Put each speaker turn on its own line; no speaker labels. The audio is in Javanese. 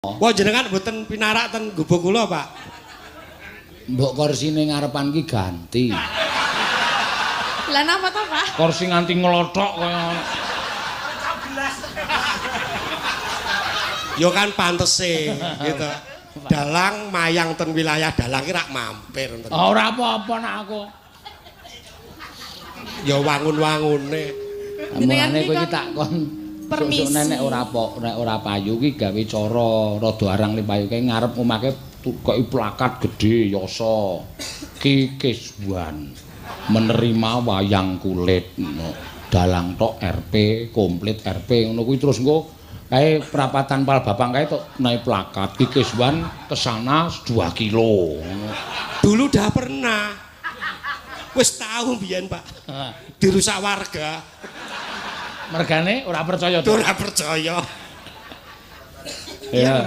Wah jenengan mboten pinarak ten gubuk kula, Pak.
Mbok korsine ngarepan ki ganti.
Lah napa to, Pak?
Kursi nganti nglothok kaya
Yo kan pantese gitu. Dalang mayang ten wilayah Dalang ki rak mampir enten.
ora apa-apa nak aku.
Ya wangun-wangune.
Mulane kowe iki tak kon
permisi.
nek ora payu ki gawe cara rada arang le payu kae ngarep omake koki plakat gedhe yasa. Ki Kiswan menerima wayang kulit. Dalang tok RP, komplit RP ngono kuwi terus engko kae perapatan Pal Bapang kae tok naik plakat Ki Kiswan kesana 2 kilo.
Dulu udah pernah. Wis tahu mbiyen, Pak. Dirusak warga.
Mergane ora percaya to.
Ora percaya.
Ya.